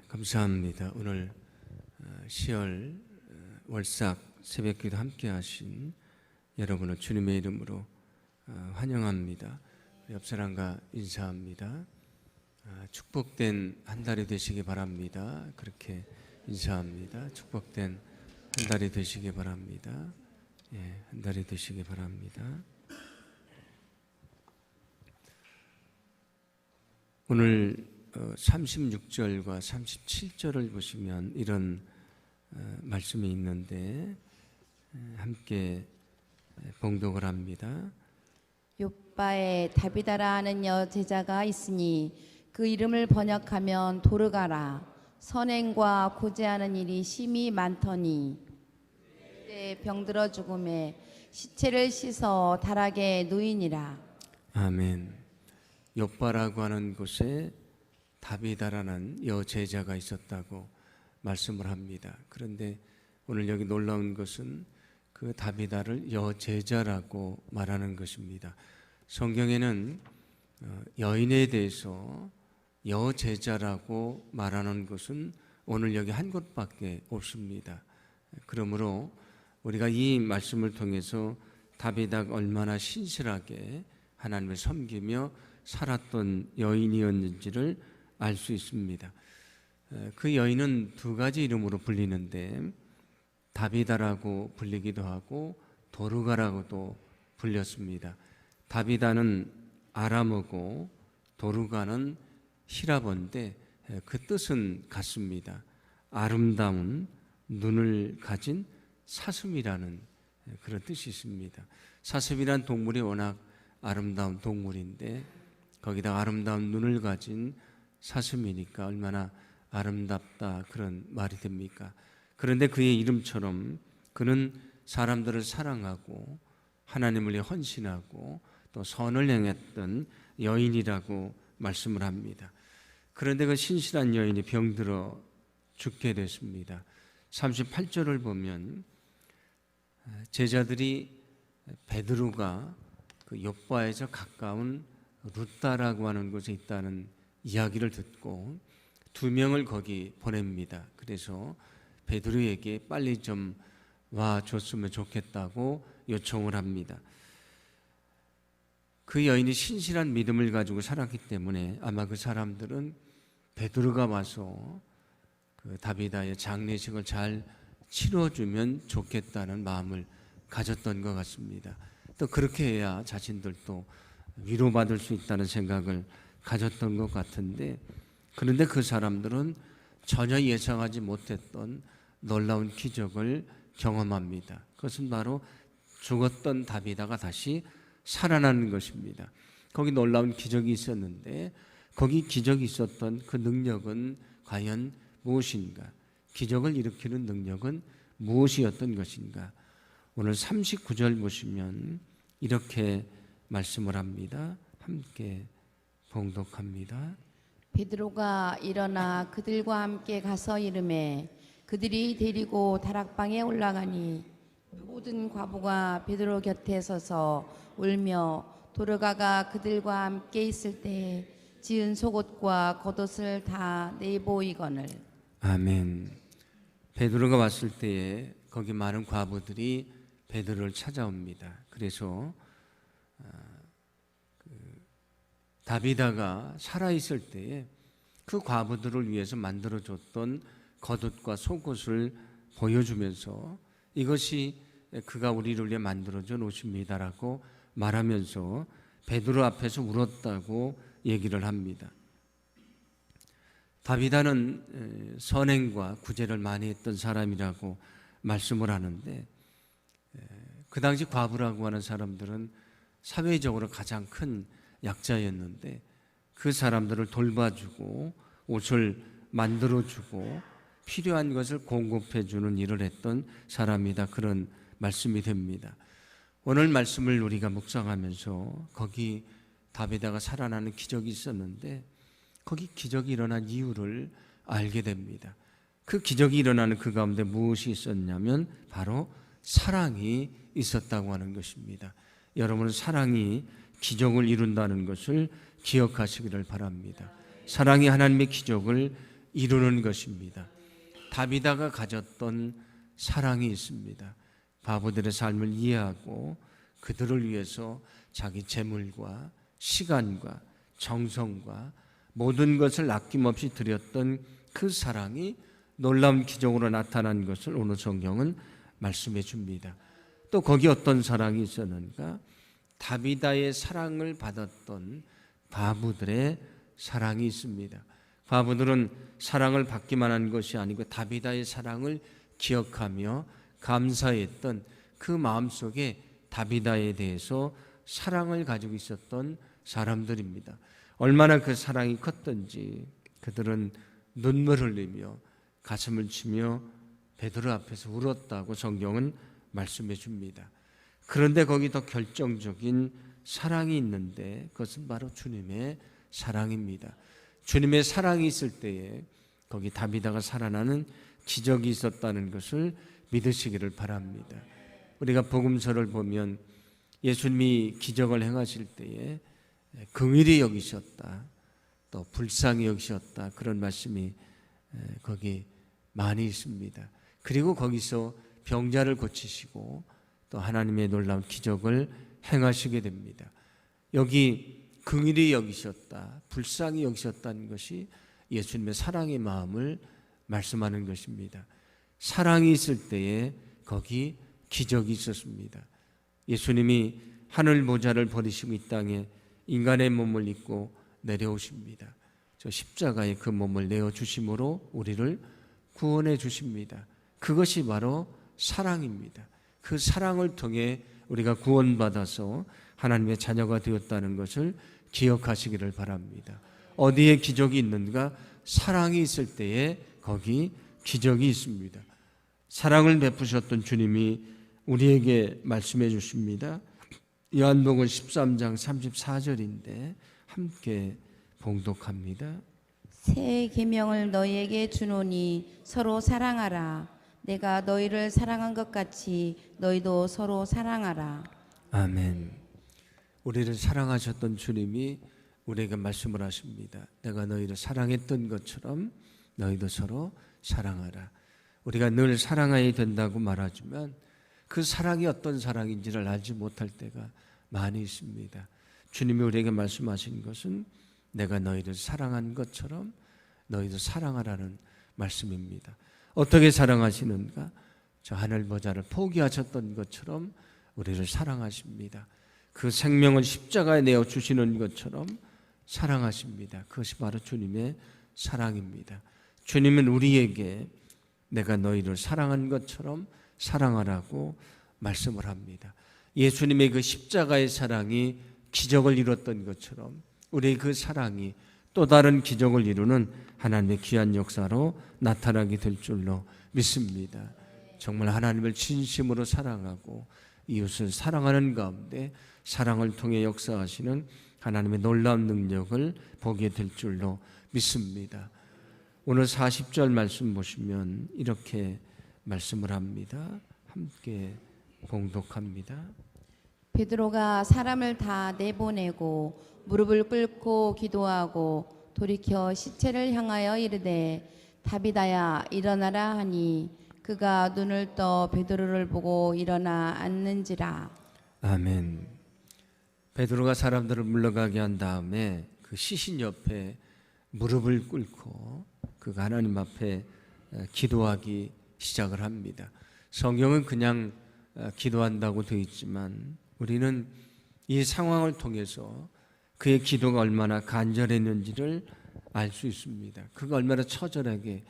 감사합니다. 오늘 10월 월삭 새벽기도 함께 하신 여러분을 주님의 이름으로 환영합니다. 옆 사람과 인사합니다. 축복된 한 달이 되시기 바랍니다. 그렇게 인사합니다. 축복된 한 달이 되시기 바랍니다. 한 달이 되시기 바랍니다. 오늘 36절과 37절을 보시면 이런 말씀이 있는데 함께 봉독을 합니다. 욥바에 다비다라 하는 여제자가 있으니 그 이름을 번역하면 도르가라. 선행과 고제하는 일이 심히 많더니 그때 병들어 죽음에 시체를 씻어 다락에 누이니라. 아멘. 욥바라고 하는 곳에 다비다라는 여제자가 있었다고 말씀을 합니다. 그런데 오늘 여기 놀라운 것은 그 다비다를 여제자라고 말하는 것입니다. 성경에는 여인에 대해서 여제자라고 말하는 것은 오늘 여기 한 곳밖에 없습니다. 그러므로 우리가 이 말씀을 통해서 다비다가 얼마나 신실하게 하나님을 섬기며 살았던 여인이었는지를 알 수 있습니다. 그 여인은 두 가지 이름으로 불리는데 다비다라고 불리기도 하고 도르가라고도 불렸습니다. 다비다는 아람어고 도르가는 히라버인데 그 뜻은 같습니다. 아름다운 눈을 가진 사슴이라는 그런 뜻이 있습니다. 사슴이란 동물이 워낙 아름다운 동물인데 거기다 아름다운 눈을 가진 사슴이니까 얼마나 아름답다 그런 말이 됩니까? 그런데 그의 이름처럼 그는 사람들을 사랑하고 하나님을 위해 헌신하고 또 선을 행했던 여인이라고 말씀을 합니다. 그런데 그 신실한 여인이 병들어 죽게 됐습니다. 38절을 보면 제자들이 베드로가 그 욥바에서 가까운 루다라고 하는 곳에 있다는 이야기를 듣고 2명을 거기 보냅니다. 그래서 베드로에게 빨리 좀 와줬으면 좋겠다고 요청을 합니다. 그 여인이 신실한 믿음을 가지고 살았기 때문에 아마 그 사람들은 베드로가 와서 그 다비다의 장례식을 잘 치러주면 좋겠다는 마음을 가졌던 것 같습니다. 또 그렇게 해야 자신들도 위로받을 수 있다는 생각을 가졌던 것 같은데, 그런데 그 사람들은 전혀 예상하지 못했던 놀라운 기적을 경험합니다. 그것은 바로 죽었던 다비다가 다시 살아나는 것입니다. 거기 놀라운 기적이 있었는데 거기 기적이 있었던 그 능력은 과연 무엇인가? 기적을 일으키는 능력은 무엇이었던 것인가? 오늘 39절 보시면 이렇게 말씀을 합니다. 함께 봉독합니다. 베드로가 일어나 그들과 함께 가서 이르매 그들이 데리고 다락방에 올라가니 모든 과부가 베드로 곁에 서서 울며 도르가가 그들과 함께 있을 때 지은 속옷과 겉옷을 다 내보이거늘. 아멘. 베드로가 왔을 때에 거기 많은 과부들이 베드로를 찾아옵니다. 그래서 다비다가 살아있을 때에 그 과부들을 위해서 만들어줬던 겉옷과 속옷을 보여주면서 이것이 그가 우리를 위해 만들어준 옷입니다라고 말하면서 베드로 앞에서 울었다고 얘기를 합니다. 다비다는 선행과 구제를 많이 했던 사람이라고 말씀을 하는데 그 당시 과부라고 하는 사람들은 사회적으로 가장 큰 약자였는데 그 사람들을 돌봐주고 옷을 만들어주고 필요한 것을 공급해주는 일을 했던 사람이다, 그런 말씀이 됩니다. 오늘 말씀을 우리가 묵상하면서 거기 다비다가 살아나는 기적이 있었는데 거기 기적이 일어난 이유를 알게 됩니다. 그 기적이 일어나는 그 가운데 무엇이 있었냐면 바로 사랑이 있었다고 하는 것입니다. 여러분은 사랑이 기적을 이룬다는 것을 기억하시기를 바랍니다. 사랑이 하나님의 기적을 이루는 것입니다. 다비다가 가졌던 사랑이 있습니다. 바보들의 삶을 이해하고 그들을 위해서 자기 재물과 시간과 정성과 모든 것을 아낌없이 드렸던 그 사랑이 놀라운 기적으로 나타난 것을 오늘 성경은 말씀해 줍니다. 또 거기 어떤 사랑이 있었는가? 다비다의 사랑을 받았던 과부들의 사랑이 있습니다. 과부들은 사랑을 받기만 한 것이 아니고 다비다의 사랑을 기억하며 감사했던 그 마음속에 다비다에 대해서 사랑을 가지고 있었던 사람들입니다. 얼마나 그 사랑이 컸던지 그들은 눈물을 흘리며 가슴을 치며 베드로 앞에서 울었다고 성경은 말씀해 줍니다. 그런데 거기 더 결정적인 사랑이 있는데 그것은 바로 주님의 사랑입니다. 주님의 사랑이 있을 때에 거기 다비다가 살아나는 기적이 있었다는 것을 믿으시기를 바랍니다. 우리가 복음서를 보면 예수님이 기적을 행하실 때에 긍휼히 여기셨다, 또 불쌍히 여기셨다, 그런 말씀이 거기 많이 있습니다. 그리고 거기서 병자를 고치시고 또 하나님의 놀라운 기적을 행하시게 됩니다. 여기 긍휼히 여기셨다, 불쌍히 여기셨다는 것이 예수님의 사랑의 마음을 말씀하는 것입니다. 사랑이 있을 때에 거기 기적이 있었습니다. 예수님이 하늘 보좌를 버리시고 이 땅에 인간의 몸을 입고 내려오십니다. 저 십자가에 그 몸을 내어주심으로 우리를 구원해 주십니다. 그것이 바로 사랑입니다. 그 사랑을 통해 우리가 구원받아서 하나님의 자녀가 되었다는 것을 기억하시기를 바랍니다. 어디에 기적이 있는가? 사랑이 있을 때에 거기 기적이 있습니다. 사랑을 베푸셨던 주님이 우리에게 말씀해 주십니다. 요한복음 13장 34절인데 함께 봉독합니다. 새 계명을 너희에게 주노니 서로 사랑하라. 내가 너희를 사랑한 것 같이 너희도 서로 사랑하라. 아멘. 우리를 사랑하셨던 주님이 우리에게 말씀을 하십니다. 내가 너희를 사랑했던 것처럼 너희도 서로 사랑하라. 우리가 늘 사랑해야 된다고 말하지만 그 사랑이 어떤 사랑인지를 알지 못할 때가 많이 있습니다. 주님이 우리에게 말씀하신 것은 내가 너희를 사랑한 것처럼 너희도 사랑하라는 말씀입니다. 어떻게 사랑하시는가? 저 하늘 보좌를 포기하셨던 것처럼 우리를 사랑하십니다. 그 생명을 십자가에 내어 주시는 것처럼 사랑하십니다. 그것이 바로 주님의 사랑입니다. 주님은 우리에게 내가 너희를 사랑한 것처럼 사랑하라고 말씀을 합니다. 예수님의 그 십자가의 사랑이 기적을 이뤘던 것처럼 우리의 그 사랑이 또 다른 기적을 이루는 하나님의 귀한 역사로 나타나게 될 줄로 믿습니다. 정말 하나님을 진심으로 사랑하고 이웃을 사랑하는 가운데 사랑을 통해 역사하시는 하나님의 놀라운 능력을 보게 될 줄로 믿습니다. 오늘 40절 말씀 보시면 이렇게 말씀을 합니다. 함께 봉독합니다. 베드로가 사람을 다 내보내고 무릎을 꿇고 기도하고 돌이켜 시체를 향하여 이르되 다비다야 일어나라 하니 그가 눈을 떠 베드로를 보고 일어나 앉는지라. 아멘. 베드로가 사람들을 물러가게 한 다음에 그 시신 옆에 무릎을 꿇고 그가 하나님 앞에 기도하기 시작을 합니다. 성경은 그냥 기도한다고 되어 있지만 우리는 이 상황을 통해서 그의 기도가 얼마나 간절했는지를 알 수 있습니다. 그가 얼마나 처절하게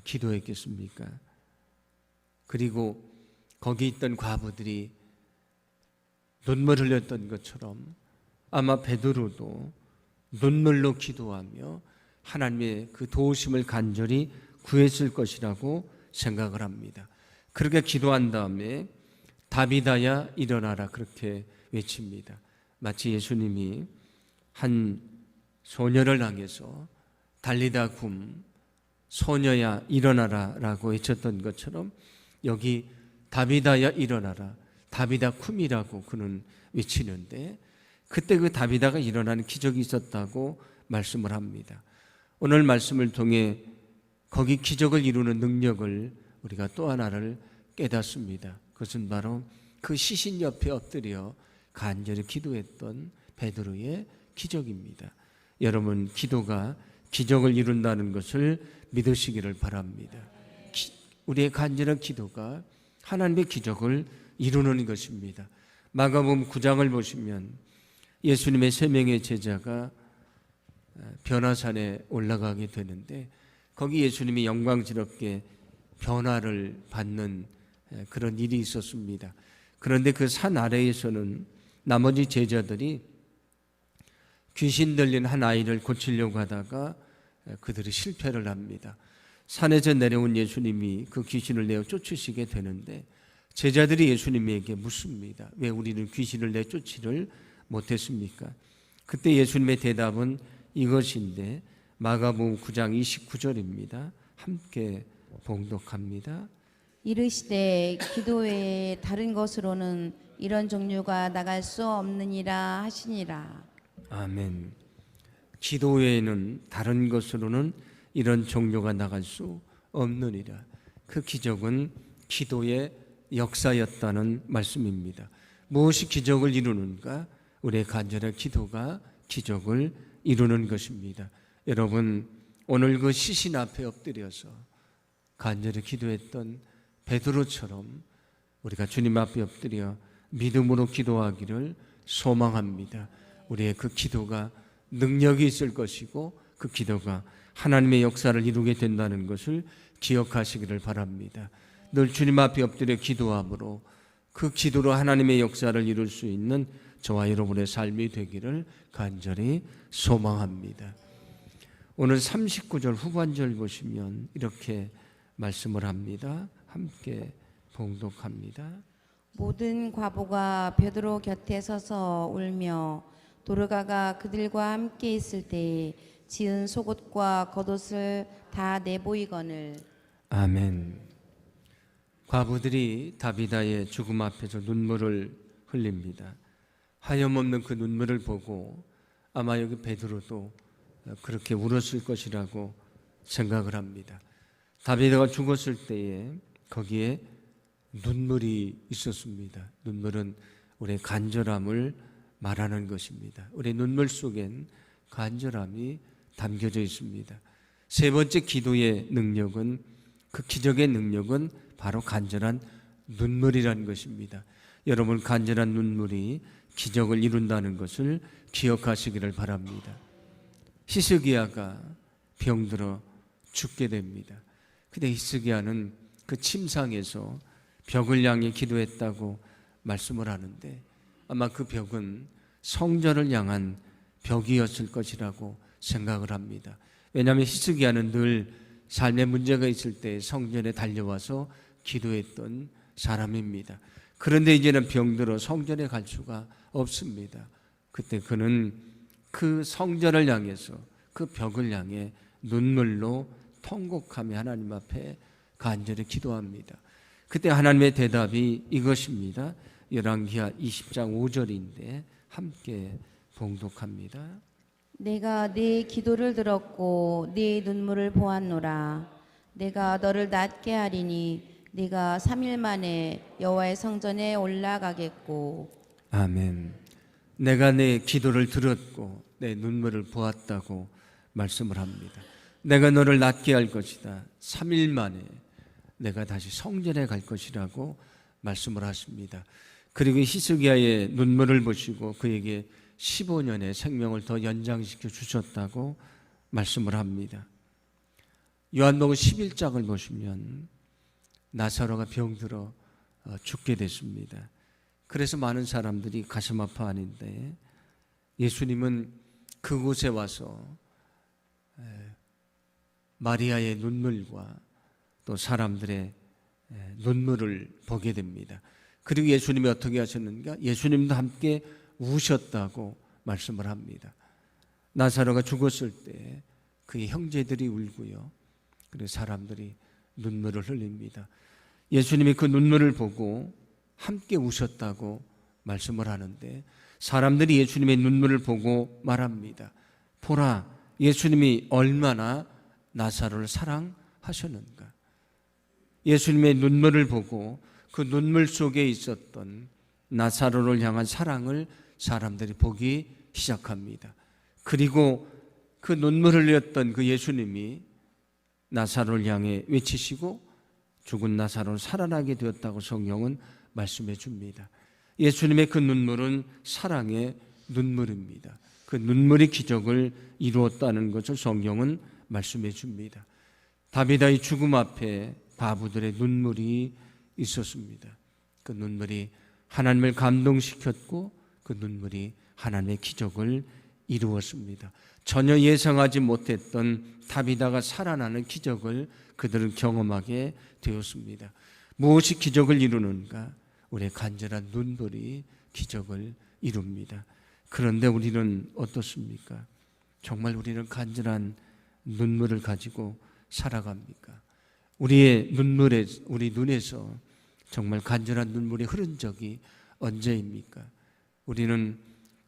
기도했겠습니까? 그리고 거기 있던 과부들이 눈물 흘렸던 것처럼 아마 베드로도 눈물로 기도하며 하나님의 그 도우심을 간절히 구했을 것이라고 생각을 합니다. 그렇게 기도한 다음에 다비다야 일어나라 그렇게 외칩니다. 마치 예수님이 한 소녀를 향해서 달리다 굼 소녀야 일어나라 라고 외쳤던 것처럼 여기 다비다야 일어나라 다비다 쿰이라고 그는 외치는데 그때 그 다비다가 일어나는 기적이 있었다고 말씀을 합니다. 오늘 말씀을 통해 거기 기적을 이루는 능력을 우리가 또 하나를 깨닫습니다. 그것은 바로 그 시신 옆에 엎드려 간절히 기도했던 베드로의 기적입니다. 여러분, 기도가 기적을 이룬다는 것을 믿으시기를 바랍니다. 우리의 간절한 기도가 하나님의 기적을 이루는 것입니다. 마가복음 9장을 보시면 예수님의 세 명의 제자가 변화산에 올라가게 되는데 거기 예수님이 영광스럽게 변화를 받는 그런 일이 있었습니다. 그런데 그 산 아래에서는 나머지 제자들이 귀신 들린 한 아이를 고치려고 하다가 그들이 실패를 합니다. 산에서 내려온 예수님이 그 귀신을 내어 쫓으시게 되는데 제자들이 예수님에게 묻습니다. 왜 우리는 귀신을 내쫓지를 못했습니까? 그때 예수님의 대답은 이것인데 마가복음 9장 29절입니다. 함께 봉독합니다. 이르시되 기도 외에 다른 것으로는 이런 종류가 나갈 수 없느니라 하시니라. 아멘. 기도 외에는 다른 것으로는 이런 종류가 나갈 수 없느니라. 그 기적은 기도의 역사였다는 말씀입니다. 무엇이 기적을 이루는가? 우리의 간절한 기도가 기적을 이루는 것입니다. 여러분, 오늘 그 시신 앞에 엎드려서 간절히 기도했던 베드로처럼 우리가 주님 앞에 엎드려 믿음으로 기도하기를 소망합니다. 우리의 그 기도가 능력이 있을 것이고 그 기도가 하나님의 역사를 이루게 된다는 것을 기억하시기를 바랍니다. 늘 주님 앞에 엎드려 기도함으로 그 기도로 하나님의 역사를 이룰 수 있는 저와 여러분의 삶이 되기를 간절히 소망합니다. 오늘 39절 후반절 보시면 이렇게 말씀을 합니다. 함께 봉독합니다. 모든 과부가 베드로 곁에 서서 울며 도르가가 그들과 함께 있을 때에 지은 속옷과 겉옷을 다 내보이거늘. 아멘. 과부들이 다비다의 죽음 앞에서 눈물을 흘립니다. 하염없는 그 눈물을 보고 아마 여기 베드로도 그렇게 울었을 것이라고 생각을 합니다. 다비다가 죽었을 때에 거기에 눈물이 있었습니다. 눈물은 우리의 간절함을 말하는 것입니다. 우리의 눈물 속엔 간절함이 담겨져 있습니다. 세 번째 기도의 능력은, 그 기적의 능력은 바로 간절한 눈물이라는 것입니다. 여러분, 간절한 눈물이 기적을 이룬다는 것을 기억하시기를 바랍니다. 히스기야가 병들어 죽게 됩니다. 근데 히스기야는 그 침상에서 벽을 향해 기도했다고 말씀을 하는데 아마 그 벽은 성전을 향한 벽이었을 것이라고 생각을 합니다. 왜냐하면 히스기야는 늘 삶에 문제가 있을 때 성전에 달려와서 기도했던 사람입니다. 그런데 이제는 병들어 성전에 갈 수가 없습니다. 그때 그는 그 성전을 향해서 그 벽을 향해 눈물로 통곡하며 하나님 앞에 간절히 기도합니다. 그때 하나님의 대답이 이것입니다. 열왕기하 20장 5절인데 함께 봉독합니다. 내가 네 기도를 들었고 네 눈물을 보았노라. 내가 너를 낫게 하리니 네가 3일 만에 여호와의 성전에 올라가겠고. 아멘. 내가 내 기도를 들었고 내 눈물을 보았다고 말씀을 합니다. 내가 너를 낫게 할 것이다. 3일 만에 내가 다시 성전에 갈 것이라고 말씀을 하십니다. 그리고 히스기야의 눈물을 보시고 그에게 15년의 생명을 더 연장시켜 주셨다고 말씀을 합니다. 요한복음 11장을 보시면 나사로가 병들어 죽게 됐습니다. 그래서 많은 사람들이 가슴 아파하는데 예수님은 그곳에 와서 마리아의 눈물과 또 사람들의 눈물을 보게 됩니다. 그리고 예수님이 어떻게 하셨는가? 예수님도 함께 우셨다고 말씀을 합니다. 나사로가 죽었을 때 그의 형제들이 울고요. 그리고 사람들이 눈물을 흘립니다. 예수님이 그 눈물을 보고 함께 우셨다고 말씀을 하는데 사람들이 예수님의 눈물을 보고 말합니다. 보라, 예수님이 얼마나 나사로를 하셨는가? 예수님의 눈물을 보고 그 눈물 속에 있었던 나사로를 향한 사랑을 사람들이 보기 시작합니다. 그리고 그 눈물을 흘렸던 그 예수님이 나사로를 향해 외치시고 죽은 나사로를 살아나게 되었다고 성경은 말씀해 줍니다. 예수님의 그 눈물은 사랑의 눈물입니다. 그 눈물이 기적을 이루었다는 것을 성경은 말씀해 줍니다. 다비다의 죽음 앞에 과부들의 눈물이 있었습니다. 그 눈물이 하나님을 감동시켰고 그 눈물이 하나님의 기적을 이루었습니다. 전혀 예상하지 못했던 다비다가 살아나는 기적을 그들은 경험하게 되었습니다. 무엇이 기적을 이루는가? 우리의 간절한 눈물이 기적을 이룹니다. 그런데 우리는 어떻습니까? 정말 우리는 간절한 눈물을 가지고 살아갑니까? 우리 눈에서 정말 간절한 눈물이 흐른 적이 언제입니까? 우리는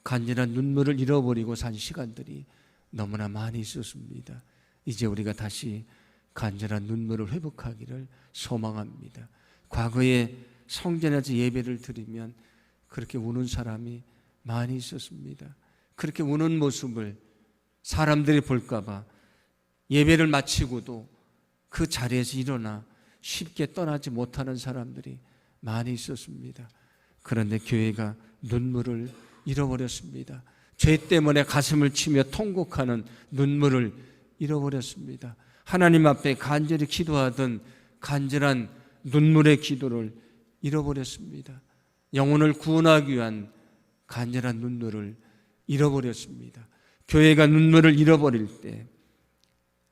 간절한 눈물을 잃어버리고 산 시간들이 너무나 많이 있었습니다. 이제 우리가 다시 간절한 눈물을 회복하기를 소망합니다. 과거에 성전에서 예배를 드리면 그렇게 우는 사람이 많이 있었습니다. 그렇게 우는 모습을 사람들이 볼까봐 예배를 마치고도 그 자리에서 일어나 쉽게 떠나지 못하는 사람들이 많이 있었습니다. 그런데 교회가 눈물을 잃어버렸습니다. 죄 때문에 가슴을 치며 통곡하는 눈물을 잃어버렸습니다. 하나님 앞에 간절히 기도하던 간절한 눈물의 기도를 잃어버렸습니다. 영혼을 구원하기 위한 간절한 눈물을 잃어버렸습니다. 교회가 눈물을 잃어버릴 때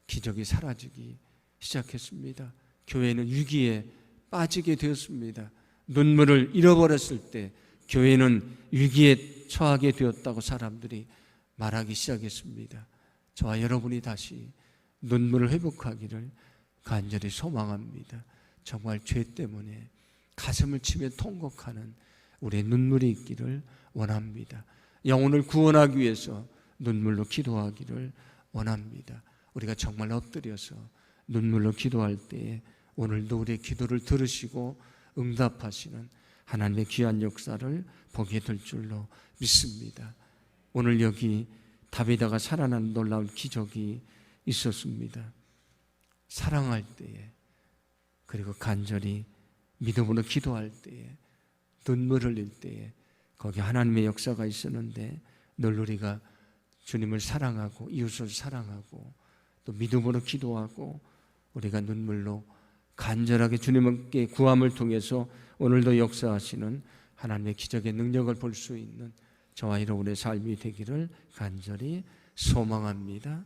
기적이 사라지기 시작했습니다. 교회는 위기에 빠지게 되었습니다. 눈물을 잃어버렸을 때 교회는 위기에 처하게 되었다고 사람들이 말하기 시작했습니다. 저와 여러분이 다시 눈물을 회복하기를 간절히 소망합니다. 정말 죄 때문에 가슴을 치며 통곡하는 우리의 눈물이 있기를 원합니다. 영혼을 구원하기 위해서 눈물로 기도하기를 원합니다. 우리가 정말 엎드려서 눈물로 기도할 때에 오늘도 우리의 기도를 들으시고 응답하시는 하나님의 귀한 역사를 보게 될 줄로 믿습니다. 오늘 여기 다비다가 살아난 놀라운 기적이 있었습니다. 사랑할 때에, 그리고 간절히 믿음으로 기도할 때에, 눈물 흘릴 때에 거기 하나님의 역사가 있었는데 늘 우리가 주님을 사랑하고 이웃을 사랑하고 또 믿음으로 기도하고 우리가 눈물로 간절하게 주님께 구함을 통해서 오늘도 역사하시는 하나님의 기적의 능력을 볼 수 있는 저와 여러분의 삶이 되기를 간절히 소망합니다.